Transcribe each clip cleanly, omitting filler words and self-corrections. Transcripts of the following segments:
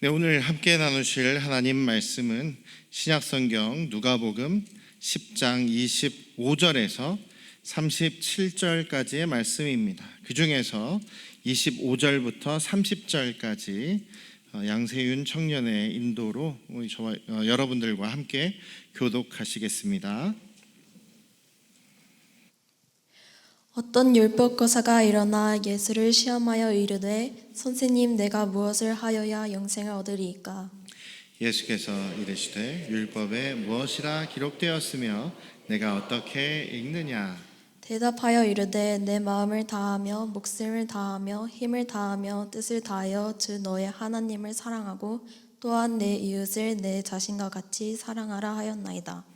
네, 오늘 함께 나누실 하나님 말씀은 신약성경 누가복음 10장 25절에서 37절까지의 말씀입니다. 그 중에서 25절부터 30절까지 양세윤 청년의 인도로 저와 여러분들과 함께 교독하시겠습니다. 어떤 율법거사가 일어나 예수를 시험하여 이르되 선생님, 내가 무엇을 하여야 영생을 얻으리이까? 예수께서 이르시되 율법에 무엇이라 기록되었으며 내가 어떻게 읽느냐? 대답하여 이르되 내 마음을 다하며 목숨을 다하며 힘을 다하며 뜻을 다하여 주 너의 하나님을 사랑하고 또한 내 이웃을 내 자신과 같이 사랑하라 하였나이다.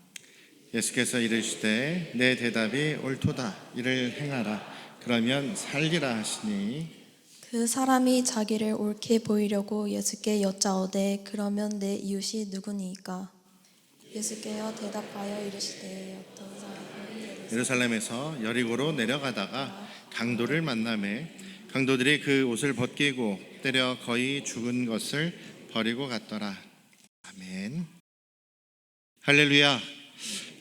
예수께서 이르시되 내 대답이 옳도다. 이를 행하라. 그러면 살리라 하시니 그 사람이 자기를 옳게 보이려고 예수께 여짜오되 그러면 내 이웃이 누구니이까? 예수께서 대답하여 이르시되 어떤 사람이 예루살렘에서 여리고로 내려가다가 강도를 만나매 강도들이 그 옷을 벗기고 때려 거의 죽은 것을 버리고 갔더라. 아멘. 할렐루야.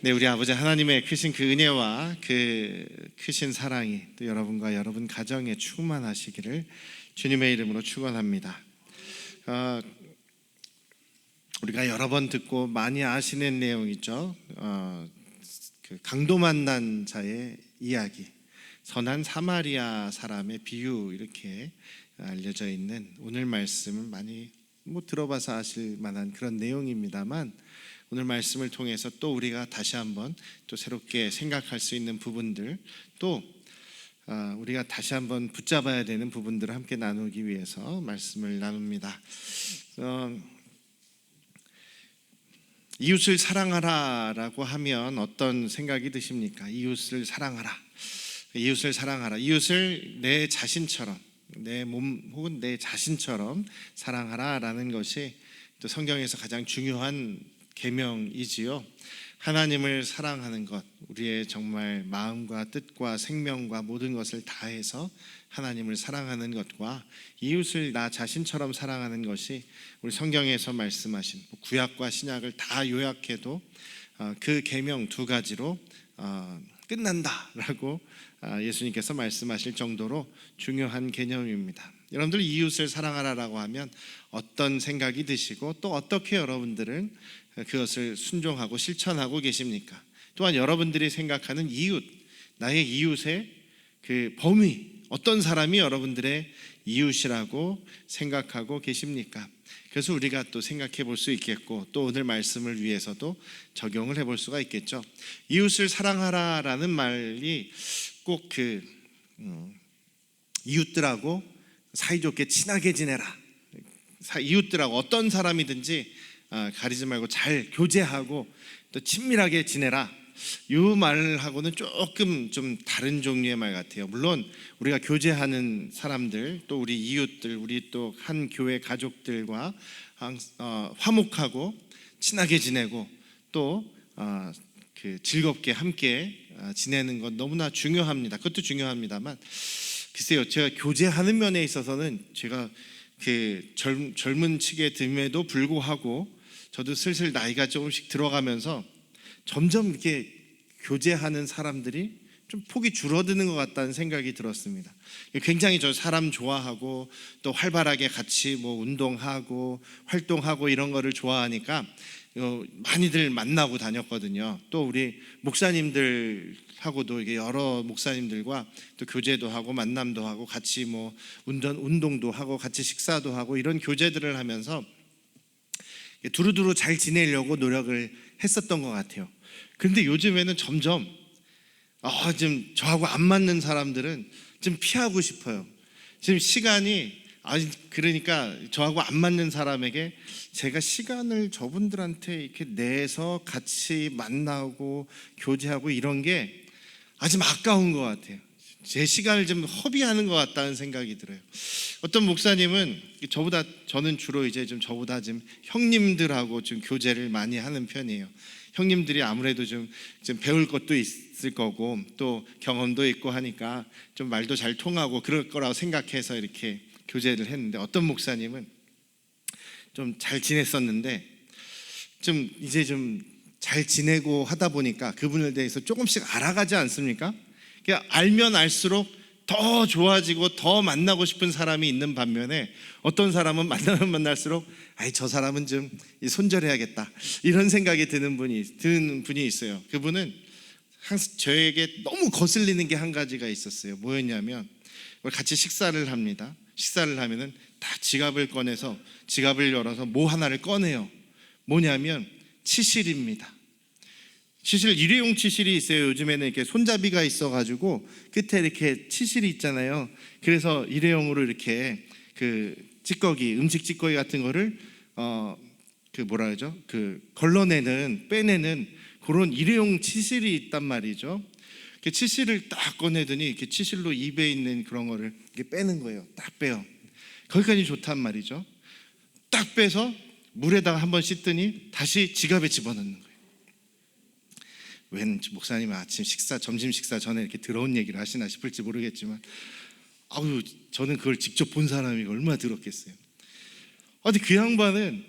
네, 우리 아버지 하나님의 크신 그 은혜와 그 크신 사랑이 또 여러분과 여러분 가정에 충만하시기를 주님의 이름으로 축원합니다. 우리가 여러 번 듣고 많이 아시는 내용이죠. 그 강도 만난 자의 이야기, 선한 사마리아 사람의 비유, 이렇게 알려져 있는 오늘 말씀은 많이 들어봐서 아실 만한 그런 내용입니다만, 오늘 말씀을 통해서 또 우리가 다시 한번 또 새롭게 생각할 수 있는 부분들, 또 우리가 다시 한번 붙잡아야 되는 부분들을 함께 나누기 위해서 말씀을 나눕니다. 이웃을 사랑하라라고 하면 어떤 생각이 드십니까? 이웃을 사랑하라. 이웃을 사랑하라. 이웃을 내 자신처럼, 내 몸 혹은 내 자신처럼 사랑하라라는 것이 또 성경에서 가장 중요한 계명이지요. 하나님을 사랑하는 것, 우리의 정말 마음과 뜻과 생명과 모든 것을 다해서 하나님을 사랑하는 것과 이웃을 나 자신처럼 사랑하는 것이 우리 성경에서 말씀하신 구약과 신약을 다 요약해도 그 계명 두 가지로 끝난다라고 예수님께서 말씀하실 정도로 중요한 개념입니다. 여러분들 이웃을 사랑하라라고 하면 어떤 생각이 드시고 또 어떻게 여러분들은 그것을 순종하고 실천하고 계십니까? 또한 여러분들이 생각하는 이웃, 나의 이웃의 그 범위, 어떤 사람이 여러분들의 이웃이라고 생각하고 계십니까? 그래서 우리가 또 생각해 볼 수 있겠고, 또 오늘 말씀을 위해서도 적용을 해볼 수가 있겠죠. 이웃을 사랑하라라는 말이 꼭 이웃들하고 사이좋게 친하게 지내라, 이웃들하고 어떤 사람이든지 가리지 말고 잘 교제하고 또 친밀하게 지내라, 이 말하고는 조금 좀 다른 종류의 말 같아요. 물론 우리가 교제하는 사람들, 또 우리 이웃들, 우리 또 한 교회 가족들과 화목하고 친하게 지내고 또 즐겁게 함께 지내는 건 너무나 중요합니다. 그것도 중요합니다만, 글쎄요, 제가 교제하는 면에 있어서는 제가 젊은 층에 됨에도 불구하고 저도 슬슬 나이가 조금씩 들어가면서 점점 이렇게 교제하는 사람들이 좀 폭이 줄어드는 것 같다는 생각이 들었습니다. 굉장히 저 사람 좋아하고 또 활발하게 같이 운동하고 활동하고 이런 거를 좋아하니까 많이들 만나고 다녔거든요. 또 우리 목사님들하고도 이게 여러 목사님들과 또 교제도 하고 만남도 하고 같이 운동도 하고 같이 식사도 하고 이런 교제들을 하면서 두루두루 잘 지내려고 노력을 했었던 것 같아요. 그런데 요즘에는 점점 좀 저하고 안 맞는 사람들은 좀 피하고 싶어요. 지금 시간이 그러니까 저하고 안 맞는 사람에게 제가 시간을 저분들한테 이렇게 내서 같이 만나고 교제하고 이런 게 아주 아까운 것 같아요. 제 시간을 좀 허비하는 것 같다는 생각이 들어요. 어떤 목사님은 저는 주로 이제 저보다 좀 형님들하고 좀 교제를 많이 하는 편이에요. 형님들이 아무래도 좀 배울 것도 있을 거고 또 경험도 있고 하니까 좀 말도 잘 통하고 그럴 거라고 생각해서 이렇게 교제를 했는데, 어떤 목사님은 좀 잘 지냈었는데 좀 이제 좀 잘 지내고 하다 보니까 그분에 대해서 조금씩 알아가지 않습니까? 그냥 알면 알수록 더 좋아지고 더 만나고 싶은 사람이 있는 반면에 어떤 사람은 만나면 만날수록 아이 저 사람은 좀 손절해야겠다 이런 생각이 드는 분이 있어요. 그분은 항상 저에게 너무 거슬리는 게 한 가지가 있었어요. 뭐였냐면 같이 식사를 합니다. 식사를 하면은 다 지갑을 꺼내서 지갑을 열어서 뭐 하나를 꺼내요. 뭐냐면 치실입니다. 치실, 일회용 치실이 있어요. 요즘에는 이렇게 손잡이가 있어가지고 끝에 이렇게 치실이 있잖아요. 그래서 일회용으로 이렇게 그 찌꺼기, 음식 찌꺼기 같은 거를 그 뭐라 그러죠? 그 걸러내는, 빼내는 그런 일회용 치실이 있단 말이죠. 그 치실을 딱 꺼내더니 이렇게 치실로 입에 있는 그런 거를 이렇게 빼는 거예요. 딱 빼요. 거기까지 좋단 말이죠. 딱 빼서 물에다가 한번 씻더니 다시 지갑에 집어넣는 거예요. 웬 목사님 아침 식사, 점심 식사 전에 이렇게 더러운 얘기를 하시나 싶을지 모르겠지만, 아우 저는 그걸 직접 본 사람이 얼마나 더럽겠어요. 근데 그 양반은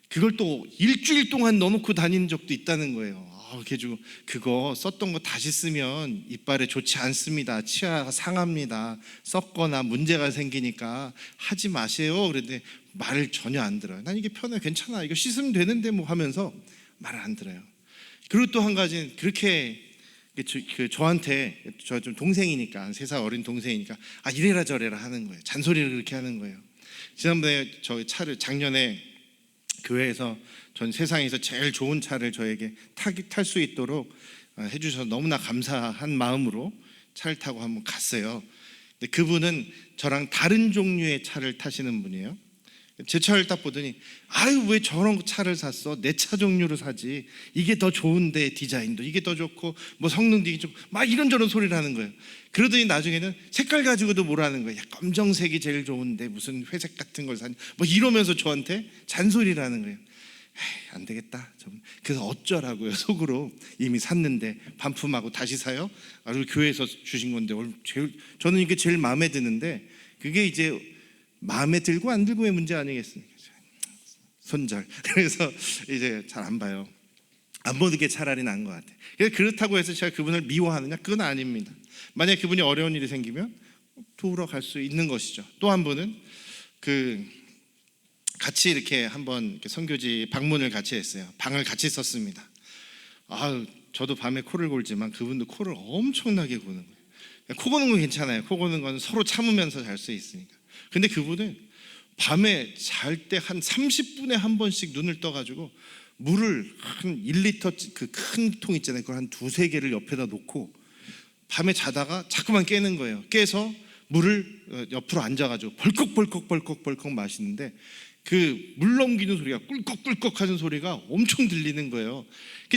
그걸 또 일주일 동안 넣어놓고 다니는 적도 있다는 거예요. 그래가지고 그거 썼던 거 다시 쓰면 이빨에 좋지 않습니다. 치아가 상합니다. 썩거나 문제가 생기니까 하지 마세요. 그런데 말을 전혀 안 들어요. 난 이게 편해, 괜찮아, 이거 씻으면 되는데 뭐 하면서 말을 안 들어요. 그리고 또 한 가지는 그렇게 저한테, 저 좀 동생이니까, 3살 어린 동생이니까 이래라 저래라 하는 거예요. 잔소리를 그렇게 하는 거예요. 지난번에 저 차를 작년에 교회에서 전 세상에서 제일 좋은 차를 저에게 탈 수 있도록 해주셔서 너무나 감사한 마음으로 차를 타고 한번 갔어요. 근데 그분은 저랑 다른 종류의 차를 타시는 분이에요. 제 차를 딱 보더니 아유 왜 저런 차를 샀어? 내 차 종류로 사지. 이게 더 좋은데 디자인도 이게 더 좋고 뭐 성능도 이게 좀 막 이런저런 소리를 하는 거예요. 그러더니 나중에는 색깔 가지고도 뭐라는 거예요. 야, 검정색이 제일 좋은데 무슨 회색 같은 걸 사니 뭐 이러면서 저한테 잔소리를 하는 거예요. 에이, 안 되겠다. 그래서 어쩌라고요. 속으로 이미 샀는데 반품하고 다시 사요? 우리 교회에서 주신 건데 저는 이게 제일 마음에 드는데 그게 이제 마음에 들고 안 들고의 문제 아니겠습니까? 손절. 그래서 이제 잘 안 봐요. 안 보는 게 차라리 나은 것 같아요. 그렇다고 해서 제가 그분을 미워하느냐? 그건 아닙니다. 만약 그분이 어려운 일이 생기면 도우러 갈 수 있는 것이죠. 또 한 분은 같이 이렇게 한번 이렇게 선교지 방문을 같이 했어요. 방을 같이 썼습니다. 저도 밤에 코를 골지만 그분도 코를 엄청나게 고는 거예요. 코 고는 건 괜찮아요. 코 고는 건 서로 참으면서 잘 수 있으니까. 근데 그분은 밤에 잘 때 한 30분에 한 번씩 눈을 떠가지고 물을 한 1리터 그 큰 통 있잖아요. 그걸 한 2-3개를 옆에다 놓고 밤에 자다가 자꾸만 깨는 거예요. 깨서 물을 옆으로 앉아가지고 벌컥 마시는데 그 물 넘기는 소리가 꿀꺽꿀꺽 하는 소리가 엄청 들리는 거예요.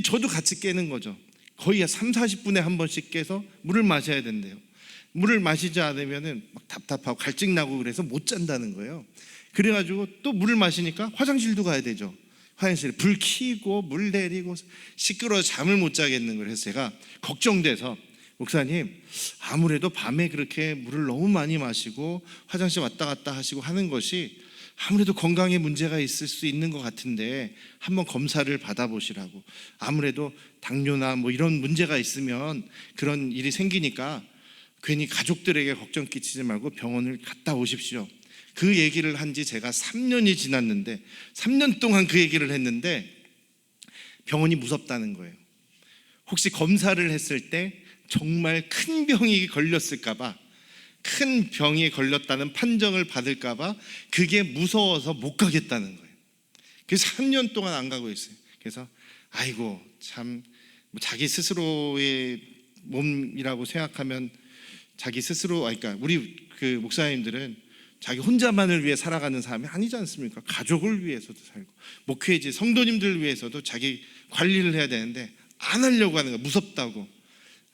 저도 같이 깨는 거죠. 거의 30-40분에 한 번씩 깨서 물을 마셔야 된대요. 물을 마시지 않으면 막 답답하고 갈증나고 그래서 못 잔다는 거예요. 그래가지고 또 물을 마시니까 화장실도 가야 되죠. 화장실에 불 켜고 물 내리고 시끄러워서 잠을 못 자겠는 거예요. 그래서 제가 걱정돼서 목사님 아무래도 밤에 그렇게 물을 너무 많이 마시고 화장실 왔다 갔다 하시고 하는 것이 아무래도 건강에 문제가 있을 수 있는 것 같은데 한번 검사를 받아보시라고. 아무래도 당뇨나 뭐 이런 문제가 있으면 그런 일이 생기니까 괜히 가족들에게 걱정 끼치지 말고 병원을 갔다 오십시오. 그 얘기를 한 지 제가 3년이 지났는데 3년 동안 그 얘기를 했는데 병원이 무섭다는 거예요. 혹시 검사를 했을 때 정말 큰 병이 걸렸을까봐, 큰 병이 걸렸다는 판정을 받을까봐 그게 무서워서 못 가겠다는 거예요. 그래서 3년 동안 안 가고 있어요. 그래서 아이고 참 자기 스스로의 몸이라고 생각하면 자기 스스로, 그러니까 우리 그 목사님들은 자기 혼자만을 위해 살아가는 사람이 아니지 않습니까? 가족을 위해서도 살고 목회지 성도님들을 위해서도 자기 관리를 해야 되는데 안 하려고 하는 거야. 무섭다고.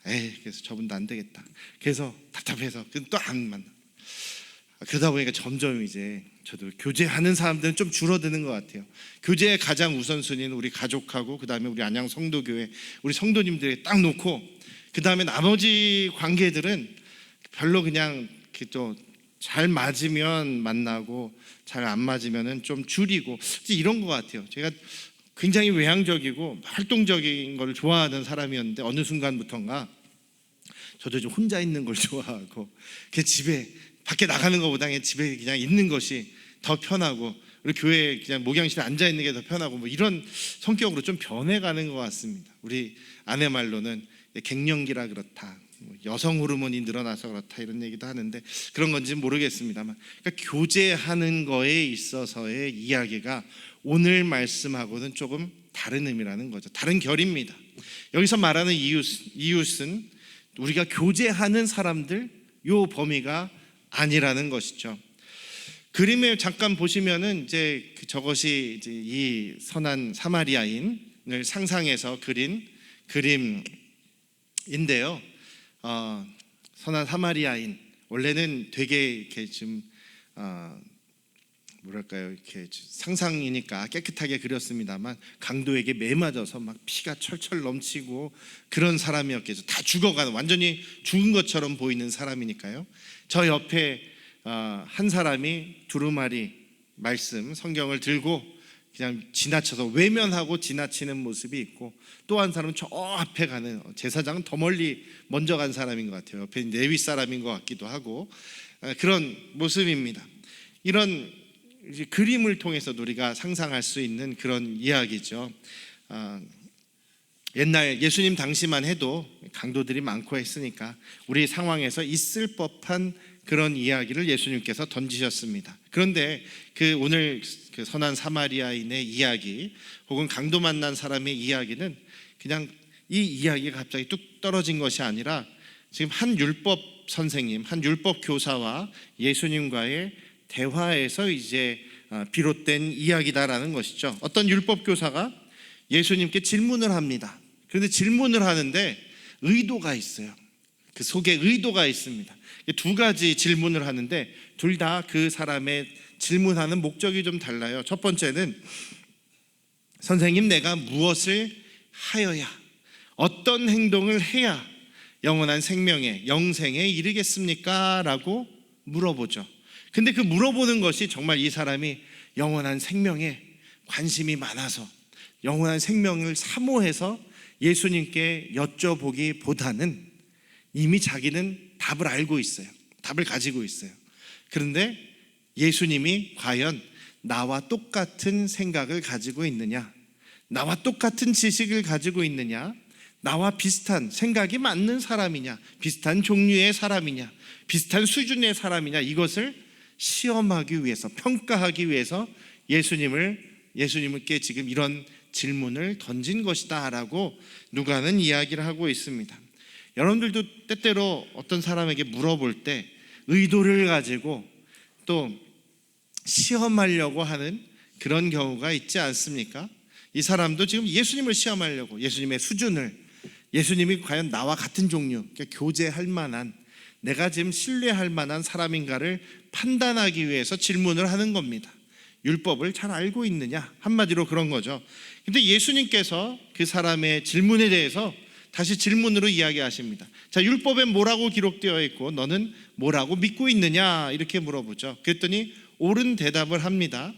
그래서 저분도 안 되겠다. 그래서 답답해서 또 안 만나. 그러다 보니까 점점 이제 저도 교제하는 사람들은 좀 줄어드는 것 같아요. 교제의 가장 우선순위는 우리 가족하고 그 다음에 우리 안양 성도교회 우리 성도님들에 딱 놓고 그 다음에 나머지 관계들은 별로 그냥 또 잘 맞으면 만나고 잘 안 맞으면은 좀 줄이고 이런 것 같아요. 제가 굉장히 외향적이고 활동적인 걸 좋아하는 사람이었는데 어느 순간부터인가 저도 좀 혼자 있는 걸 좋아하고 그 집에 밖에 나가는 것보다 그냥 집에 그냥 있는 것이 더 편하고 우리 교회에 그냥 목양실에 앉아 있는 게 더 편하고 뭐 이런 성격으로 좀 변해가는 것 같습니다. 우리 아내 말로는 갱년기라 그렇다, 여성 호르몬이 늘어나서 그렇다 이런 얘기도 하는데 그런 건지는 모르겠습니다만, 그러니까 교제하는 거에 있어서의 이야기가 오늘 말씀하고는 조금 다른 의미라는 거죠. 다른 결입니다. 여기서 말하는 이웃은 우리가 교제하는 사람들 요 범위가 아니라는 것이죠. 그림에 잠깐 보시면은 이제 저것이 이제 이 선한 사마리아인을 상상해서 그린 그림인데요. 선한 사마리아인 원래는 되게 이렇게 좀 뭐랄까요, 이렇게 상상이니까 깨끗하게 그렸습니다만 강도에게 매맞아서 막 피가 철철 넘치고 그런 사람이었겠죠. 다 죽어가는, 완전히 죽은 것처럼 보이는 사람이니까요. 저 옆에 한 사람이 두루마리 말씀 성경을 들고 그냥 지나쳐서 외면하고 지나치는 모습이 있고, 또 한 사람은 저 앞에 가는, 제사장은 더 멀리 먼저 간 사람인 것 같아요. 옆에 레위 사람인 것 같기도 하고 그런 모습입니다. 이런 이제 그림을 통해서도 우리가 상상할 수 있는 그런 이야기죠. 옛날 예수님 당시만 해도 강도들이 많고 했으니까 우리 상황에서 있을 법한 그런 이야기를 예수님께서 던지셨습니다. 그런데 그 오늘 그 선한 사마리아인의 이야기 혹은 강도 만난 사람의 이야기는 그냥 이 이야기가 갑자기 뚝 떨어진 것이 아니라 지금 한 율법 선생님, 한 율법 교사와 예수님과의 대화에서 이제 비롯된 이야기다라는 것이죠. 어떤 율법 교사가 예수님께 질문을 합니다. 그런데 질문을 하는데 의도가 있어요. 그 속에 의도가 있습니다. 두 가지 질문을 하는데 둘 다 그 사람의 질문하는 목적이 좀 달라요. 첫 번째는 선생님, 내가 무엇을 하여야, 어떤 행동을 해야 영원한 생명에, 영생에 이르겠습니까? 라고 물어보죠. 근데 그 물어보는 것이 정말 이 사람이 영원한 생명에 관심이 많아서 영원한 생명을 사모해서 예수님께 여쭤보기보다는 이미 자기는 답을 알고 있어요. 답을 가지고 있어요. 그런데 예수님이 과연 나와 똑같은 생각을 가지고 있느냐, 나와 똑같은 지식을 가지고 있느냐, 나와 비슷한 생각이 맞는 사람이냐, 비슷한 종류의 사람이냐, 비슷한 수준의 사람이냐, 이것을 시험하기 위해서, 평가하기 위해서 예수님께 지금 이런 질문을 던진 것이다 라고 누가는 이야기를 하고 있습니다. 여러분들도 때때로 어떤 사람에게 물어볼 때 의도를 가지고 또 시험하려고 하는 그런 경우가 있지 않습니까? 이 사람도 지금 예수님을 시험하려고, 예수님의 수준을, 예수님이 과연 나와 같은 종류, 그러니까 교제할 만한, 내가 지금 신뢰할 만한 사람인가를 판단하기 위해서 질문을 하는 겁니다. 율법을 잘 알고 있느냐, 한마디로 그런 거죠. 근데 예수님께서 그 사람의 질문에 대해서 다시 질문으로 이야기하십니다. 자, 율법에 뭐라고 기록되어 있고 너는 뭐라고 믿고 있느냐, 이렇게 물어보죠. 그랬더니 옳은 대답을 합니다.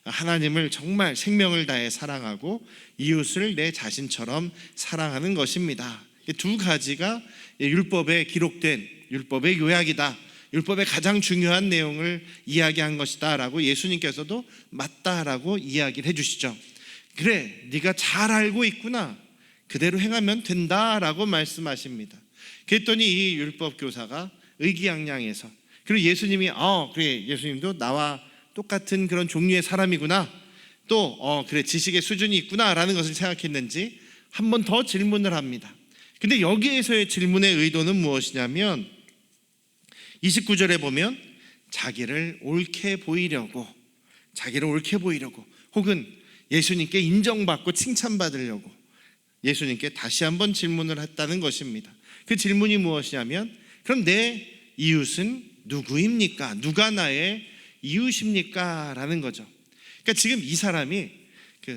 하나님을 정말 생명을 다해 사랑하고 이웃을 내 자신처럼 사랑하는 것입니다. 두 가지가 율법에 기록된, 율법의 요약이다, 율법의 가장 중요한 내용을 이야기한 것이다 라고 예수님께서도 맞다라고 이야기를 해주시죠. 그래, 네가 잘 알고 있구나, 그대로 행하면 된다라고 말씀하십니다. 그랬더니 이 율법 교사가 의기양양해서, 그리고 예수님이 그래, 예수님도 나와 똑같은 그런 종류의 사람이구나, 또 그래, 지식의 수준이 있구나 라는 것을 생각했는지 한 번 더 질문을 합니다. 근데 여기에서의 질문의 의도는 무엇이냐면 29절에 보면 자기를 옳게 보이려고 혹은 예수님께 인정받고 칭찬받으려고 예수님께 다시 한번 질문을 했다는 것입니다. 그 질문이 무엇이냐면, 그럼 내 이웃은 누구입니까? 누가 나의 이웃입니까? 라는 거죠. 그러니까 지금 이 사람이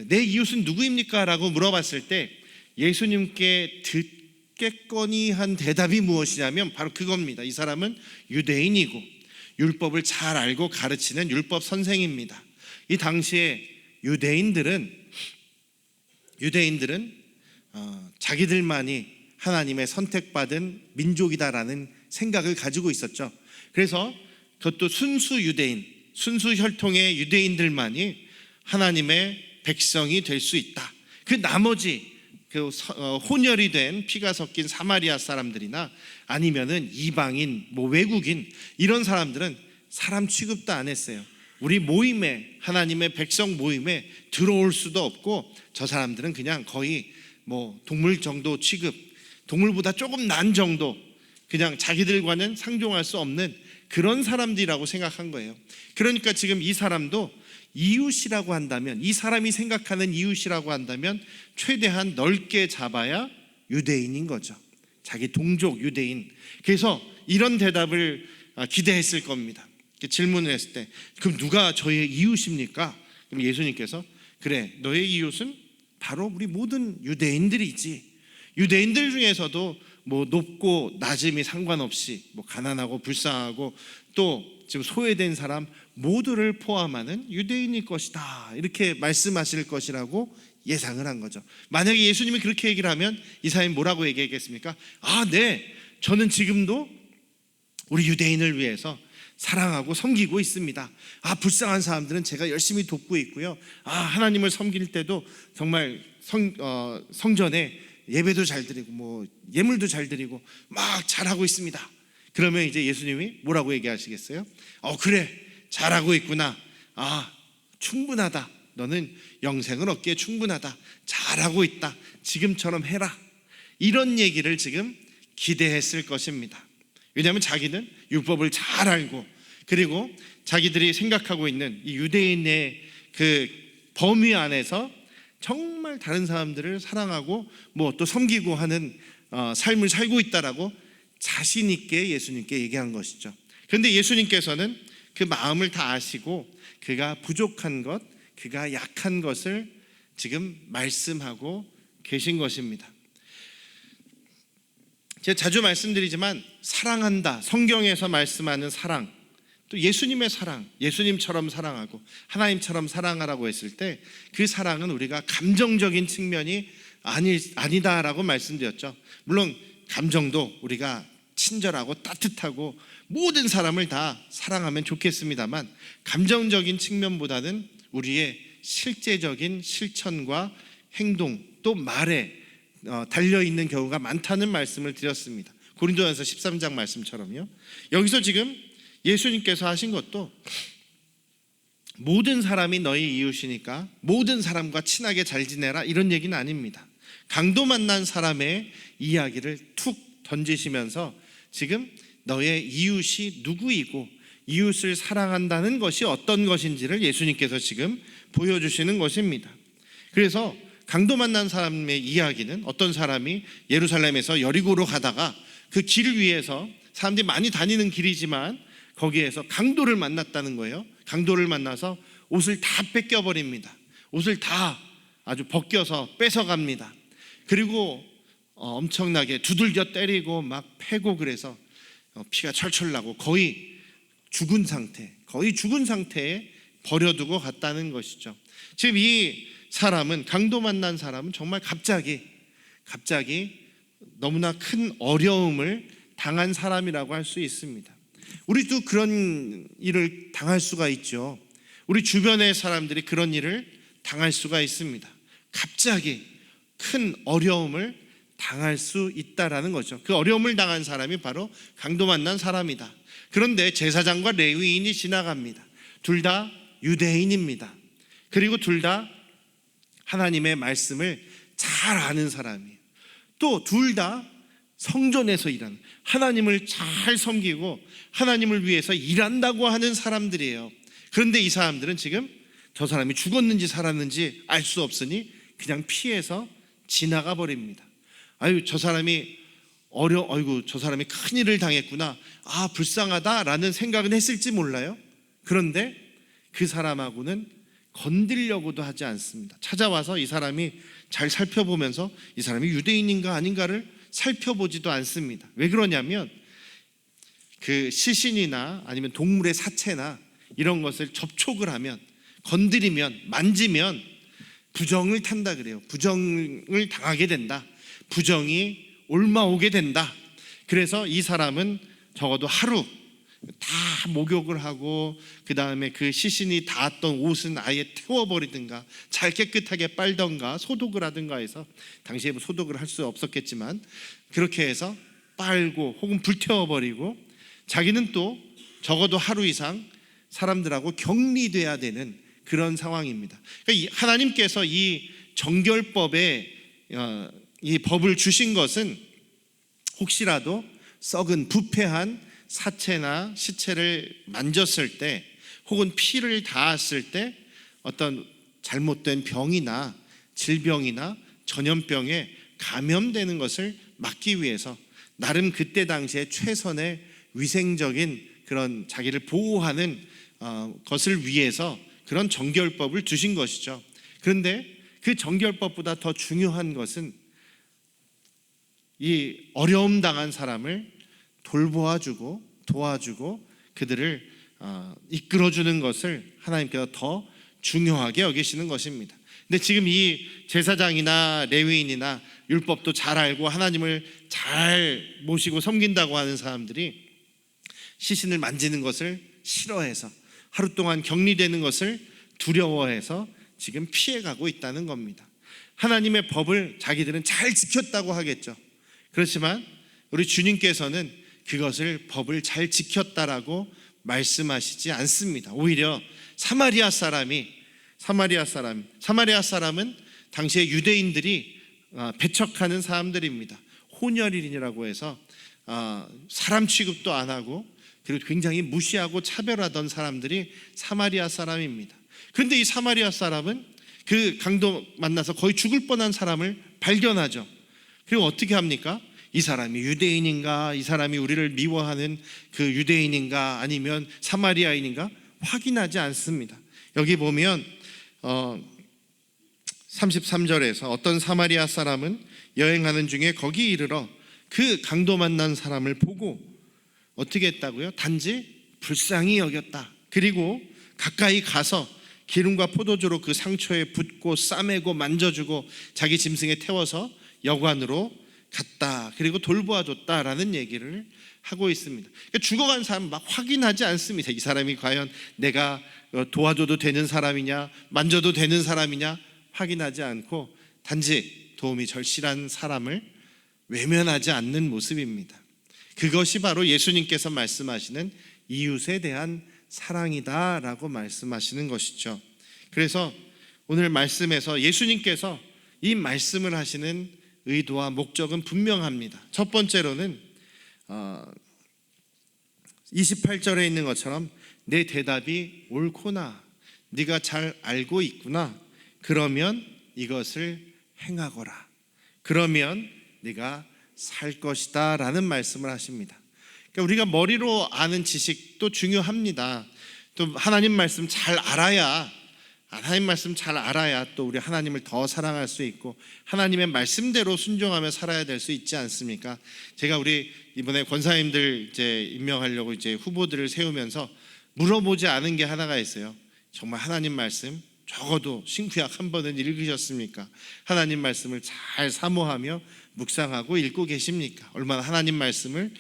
내 이웃은 누구입니까? 라고 물어봤을 때 예수님께 듣겠거니 한 대답이 무엇이냐면 바로 그겁니다. 이 사람은 유대인이고 율법을 잘 알고 가르치는 율법 선생입니다. 이 당시에 유대인들은 자기들만이 하나님의 선택받은 민족이다라는 생각을 가지고 있었죠. 그래서 그것도 순수 유대인, 순수 혈통의 유대인들만이 하나님의 백성이 될 수 있다. 그 나머지 혼혈이 된 피가 섞인 사마리아 사람들이나 아니면은 이방인, 외국인 이런 사람들은 사람 취급도 안 했어요. 우리 모임에, 하나님의 백성 모임에 들어올 수도 없고, 저 사람들은 그냥 거의 동물 정도 취급, 동물보다 조금 난 정도, 그냥 자기들과는 상종할 수 없는 그런 사람들이라고 생각한 거예요. 그러니까 지금 이 사람도 이웃이라고 한다면, 이 사람이 생각하는 이웃이라고 한다면 최대한 넓게 잡아야 유대인인 거죠. 자기 동족 유대인. 그래서 이런 대답을 기대했을 겁니다. 질문을 했을 때, 그럼 누가 저의 이웃입니까? 그럼 예수님께서, 그래, 너의 이웃은 바로 우리 모든 유대인들이지. 유대인들 중에서도 높고 낮음이 상관없이 가난하고 불쌍하고 또 지금 소외된 사람 모두를 포함하는 유대인일 것이다, 이렇게 말씀하실 것이라고 예상을 한 거죠. 만약에 예수님이 그렇게 얘기를 하면 이 사람이 뭐라고 얘기했겠습니까? 네, 저는 지금도 우리 유대인을 위해서 사랑하고 섬기고 있습니다. 불쌍한 사람들은 제가 열심히 돕고 있고요. 하나님을 섬길 때도 정말 성전에 예배도 잘 드리고 예물도 잘 드리고 막 잘하고 있습니다. 그러면 이제 예수님이 뭐라고 얘기하시겠어요? 그래, 잘하고 있구나. 충분하다. 너는 영생을 얻기에 충분하다. 잘하고 있다. 지금처럼 해라. 이런 얘기를 지금 기대했을 것입니다. 왜냐하면 자기는 율법을 잘 알고, 그리고 자기들이 생각하고 있는 이 유대인의 그 범위 안에서 정말 다른 사람들을 사랑하고 또 섬기고 하는 삶을 살고 있다라고 자신 있게 예수님께 얘기한 것이죠. 그런데 예수님께서는 그 마음을 다 아시고 그가 부족한 것, 그가 약한 것을 지금 말씀하고 계신 것입니다. 제가 자주 말씀드리지만 사랑한다, 성경에서 말씀하는 사랑, 또 예수님의 사랑, 예수님처럼 사랑하고 하나님처럼 사랑하라고 했을 때 그 사랑은 우리가 감정적인 측면이 아니다라고 말씀드렸죠. 물론 감정도 우리가 친절하고 따뜻하고 모든 사람을 다 사랑하면 좋겠습니다만, 감정적인 측면보다는 우리의 실제적인 실천과 행동, 또 말에 달려있는 경우가 많다는 말씀을 드렸습니다. 고린도전서 13장 말씀처럼요. 여기서 지금 예수님께서 하신 것도 모든 사람이 너희 이웃이니까 모든 사람과 친하게 잘 지내라, 이런 얘기는 아닙니다. 강도 만난 사람의 이야기를 툭 던지시면서 지금 너의 이웃이 누구이고 이웃을 사랑한다는 것이 어떤 것인지를 예수님께서 지금 보여주시는 것입니다. 그래서 강도 만난 사람의 이야기는 어떤 사람이 예루살렘에서 여리고로 가다가 그 길 위에서, 사람들이 많이 다니는 길이지만 거기에서 강도를 만났다는 거예요. 강도를 만나서 옷을 다 뺏겨버립니다. 옷을 다 아주 벗겨서 뺏어갑니다. 그리고 엄청나게 두들겨 때리고 막 패고, 그래서 피가 철철 나고 거의 죽은 상태에 버려두고 갔다는 것이죠. 지금 이 사람은, 강도 만난 사람은 정말 갑자기 너무나 큰 어려움을 당한 사람이라고 할 수 있습니다. 우리도 그런 일을 당할 수가 있죠. 우리 주변의 사람들이 그런 일을 당할 수가 있습니다. 갑자기 큰 어려움을 당할 수 있다라는 거죠. 그 어려움을 당한 사람이 바로 강도 만난 사람이다. 그런데 제사장과 레위인이 지나갑니다. 둘 다 유대인입니다. 그리고 둘 다 하나님의 말씀을 잘 아는 사람이에요. 또 둘 다 성전에서 일하는, 하나님을 잘 섬기고 하나님을 위해서 일한다고 하는 사람들이에요. 그런데 이 사람들은 지금 저 사람이 죽었는지 살았는지 알 수 없으니 그냥 피해서 지나가 버립니다. 저 사람이 저 사람이 큰일을 당했구나, 불쌍하다라는 생각은 했을지 몰라요. 그런데 그 사람하고는 건들려고도 하지 않습니다. 찾아와서 이 사람이 잘 살펴보면서 이 사람이 유대인인가 아닌가를 살펴보지도 않습니다. 왜 그러냐면 그 시신이나 아니면 동물의 사체나 이런 것을 접촉을 하면, 건드리면, 만지면 부정을 탄다 그래요. 부정을 당하게 된다. 부정이 옮아오게 된다. 그래서 이 사람은 적어도 하루 다 목욕을 하고, 그 다음에 그 시신이 닿았던 옷은 아예 태워버리든가 잘 깨끗하게 빨던가 소독을 하든가 해서, 당시에 뭐 소독을 할 수 없었겠지만 그렇게 해서 빨고 혹은 불태워버리고, 자기는 또 적어도 하루 이상 사람들하고 격리돼야 되는 그런 상황입니다. 그러니까 하나님께서 이 정결법에 이 법을 주신 것은 혹시라도 썩은 부패한 사체나 시체를 만졌을 때 혹은 피를 닿았을 때 어떤 잘못된 병이나 질병이나 전염병에 감염되는 것을 막기 위해서 나름 그때 당시에 최선의 위생적인 그런 자기를 보호하는 것을 위해서 그런 정결법을 주신 것이죠. 그런데 그 정결법보다 더 중요한 것은 이 어려움 당한 사람을 돌보아주고 도와주고 그들을 이끌어주는 것을 하나님께서 더 중요하게 여기시는 것입니다. 근데 지금 이 제사장이나 레위인이나 율법도 잘 알고 하나님을 잘 모시고 섬긴다고 하는 사람들이 시신을 만지는 것을 싫어해서, 하루 동안 격리되는 것을 두려워해서 지금 피해가고 있다는 겁니다. 하나님의 법을 자기들은 잘 지켰다고 하겠죠. 그렇지만 우리 주님께서는 그것을 법을 잘 지켰다라고 말씀하시지 않습니다. 오히려 사마리아 사람은 당시에 유대인들이 배척하는 사람들입니다. 혼혈인이라고 해서 사람 취급도 안 하고, 그리고 굉장히 무시하고 차별하던 사람들이 사마리아 사람입니다. 그런데 이 사마리아 사람은 그 강도 만나서 거의 죽을 뻔한 사람을 발견하죠. 그리고 어떻게 합니까? 이 사람이 유대인인가, 이 사람이 우리를 미워하는 그 유대인인가, 아니면 사마리아인인가 확인하지 않습니다. 여기 보면 33절에서 어떤 사마리아 사람은 여행하는 중에 거기 이르러 그 강도 만난 사람을 보고 어떻게 했다고요? 단지 불쌍히 여겼다. 그리고 가까이 가서 기름과 포도주로 그 상처에 붓고 싸매고 만져주고 자기 짐승에 태워서 여관으로 갔다. 그리고 돌보아줬다라는 얘기를 하고 있습니다. 그러니까 죽어간 사람 막 확인하지 않습니다. 이 사람이 과연 내가 도와줘도 되는 사람이냐, 만져도 되는 사람이냐 확인하지 않고 단지 도움이 절실한 사람을 외면하지 않는 모습입니다. 그것이 바로 예수님께서 말씀하시는 이웃에 대한 사랑이다라고 말씀하시는 것이죠. 그래서 오늘 말씀에서 예수님께서 이 말씀을 하시는 의도와 목적은 분명합니다. 첫 번째로는 28절에 있는 것처럼 내 대답이 옳구나, 네가 잘 알고 있구나, 그러면 이것을 행하거라, 그러면 네가 살 것이다 라는 말씀을 하십니다. 그러니까 우리가 머리로 아는 지식도 중요합니다. 또 하나님 말씀 잘 알아야 또 우리 하나님을 더 사랑할 수 있고 하나님의 말씀대로 순종하며 살아야 될 수 있지 않습니까? 제가 우리 이번에 권사님들 이제 임명하려고 이제 후보들을 세우면서 물어보지 않은 게 하나가 있어요. 정말 하나님 말씀 적어도 신구약 한 번은 읽으셨습니까? 하나님 말씀을 잘 사모하며 묵상하고 읽고 계십니까? 얼마나 하나님 말씀을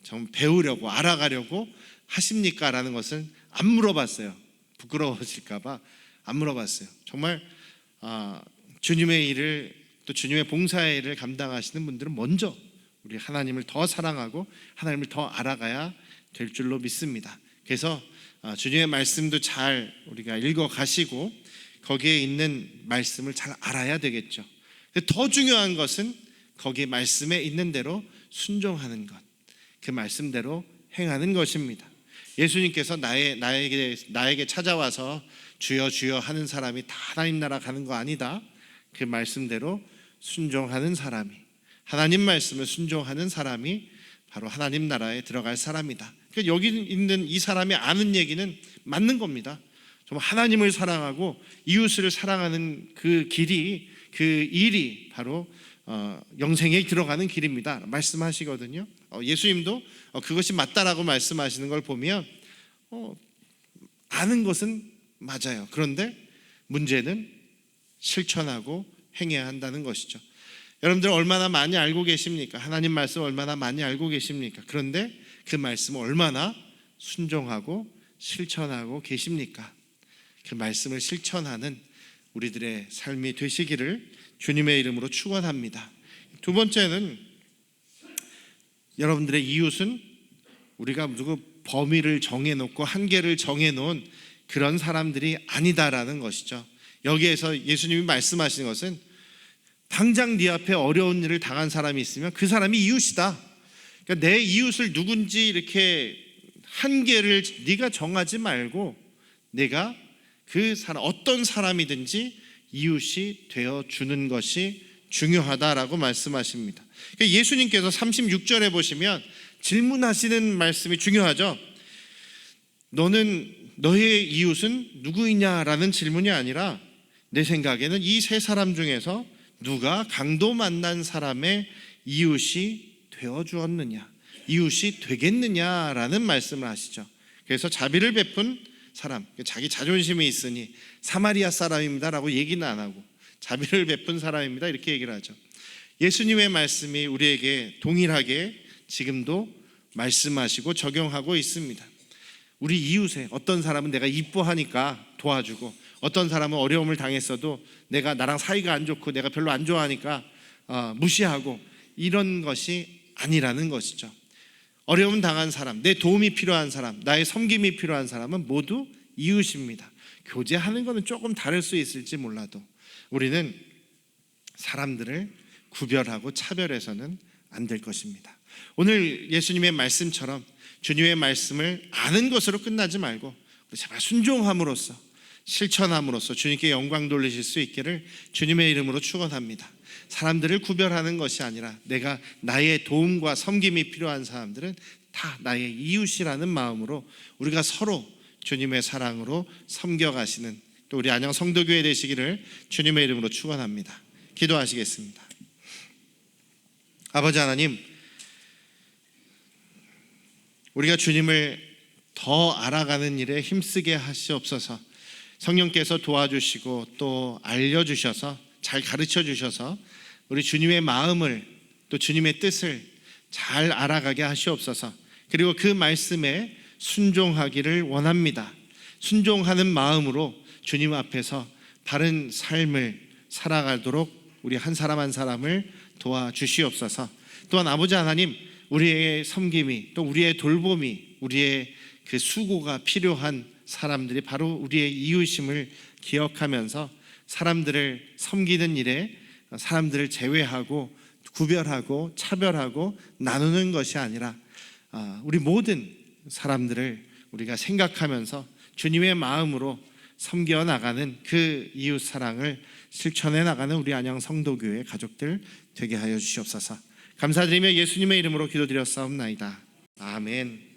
좀 배우려고 알아가려고 하십니까? 라는 것은 안 물어봤어요. 부끄러워질까봐 안 물어봤어요. 정말 주님의 일을, 또 주님의 봉사의 일을 감당하시는 분들은 먼저 우리 하나님을 더 사랑하고 하나님을 더 알아가야 될 줄로 믿습니다. 그래서 주님의 말씀도 잘 우리가 읽어가시고 거기에 있는 말씀을 잘 알아야 되겠죠. 더 중요한 것은 거기 말씀에 있는 대로 순종하는 것, 그 말씀대로 행하는 것입니다. 예수님께서 나에게 찾아와서 주여 주여 하는 사람이 다 하나님 나라 가는 거 아니다. 그 말씀대로 순종하는 사람이, 하나님 말씀을 순종하는 사람이 바로 하나님 나라에 들어갈 사람이다. 그러니까 여기 있는 이 사람이 아는 얘기는 맞는 겁니다. 정말 하나님을 사랑하고 이웃을 사랑하는 그 길이, 그 일이 바로 영생에 들어가는 길입니다 말씀하시거든요. 예수님도 그것이 맞다라고 말씀하시는 걸 보면 아는 것은 맞아요. 그런데 문제는 실천하고 행해야 한다는 것이죠. 여러분들 얼마나 많이 알고 계십니까? 하나님 말씀 얼마나 많이 알고 계십니까? 그런데 그 말씀을 얼마나 순종하고 실천하고 계십니까? 그 말씀을 실천하는 우리들의 삶이 되시기를 주님의 이름으로 축원합니다. 두 번째는 여러분들의 이웃은 우리가 누구 범위를 정해놓고 한계를 정해놓은 그런 사람들이 아니다라는 것이죠. 여기에서 예수님이 말씀하시는 것은 당장 네 앞에 어려운 일을 당한 사람이 있으면 그 사람이 이웃이다. 그러니까 내 이웃을 누군지 이렇게 한계를 네가 정하지 말고 내가 그 사람 어떤 사람이든지 이웃이 되어 주는 것이 중요하다라고 말씀하십니다. 그러니까 예수님께서 36절에 보시면 질문하시는 말씀이 중요하죠. 너는 너의 이웃은 누구이냐라는 질문이 아니라 내 생각에는 이 세 사람 중에서 누가 강도 만난 사람의 이웃이 되어 주었느냐, 이웃이 되겠느냐라는 말씀을 하시죠. 그래서 자비를 베푼 사람, 자기 자존심이 있으니 사마리아 사람입니다라고 얘기는 안 하고 자비를 베푼 사람입니다 이렇게 얘기를 하죠. 예수님의 말씀이 우리에게 동일하게 지금도 말씀하시고 적용하고 있습니다. 우리 이웃에 어떤 사람은 내가 이뻐하니까 도와주고 어떤 사람은 어려움을 당했어도 내가 나랑 사이가 안 좋고 내가 별로 안 좋아하니까 무시하고 이런 것이 아니라는 것이죠. 어려움 당한 사람, 내 도움이 필요한 사람, 나의 섬김이 필요한 사람은 모두 이웃입니다. 교제하는 것은 조금 다를 수 있을지 몰라도 우리는 사람들을 구별하고 차별해서는 안 될 것입니다. 오늘 예수님의 말씀처럼 주님의 말씀을 아는 것으로 끝나지 말고 제발 순종함으로써 실천함으로써 주님께 영광 돌리실 수 있기를 주님의 이름으로 축원합니다. 사람들을 구별하는 것이 아니라 내가 나의 도움과 섬김이 필요한 사람들은 다 나의 이웃이라는 마음으로 우리가 서로 주님의 사랑으로 섬겨가시는 또 우리 안양 성도교회 되시기를 주님의 이름으로 축원합니다. 기도하시겠습니다. 아버지 하나님, 우리가 주님을 더 알아가는 일에 힘쓰게 하시옵소서. 성령께서 도와주시고 또 알려주셔서 잘 가르쳐 주셔서 우리 주님의 마음을 또 주님의 뜻을 잘 알아가게 하시옵소서. 그리고 그 말씀에 순종하기를 원합니다. 순종하는 마음으로 주님 앞에서 바른 삶을 살아가도록 우리 한 사람 한 사람을 도와주시옵소서. 또한 아버지 하나님, 우리의 섬김이 또 우리의 돌봄이 우리의 그 수고가 필요한 사람들이 바로 우리의 이웃임을 기억하면서 사람들을 섬기는 일에 사람들을 제외하고 구별하고 차별하고 나누는 것이 아니라 우리 모든 사람들을 우리가 생각하면서 주님의 마음으로 섬겨 나가는 그 이웃 사랑을 실천해 나가는 우리 안양 성도교회 가족들 되게 하여 주시옵소서. 감사드리며 예수님의 이름으로 기도드렸사옵나이다. 아멘.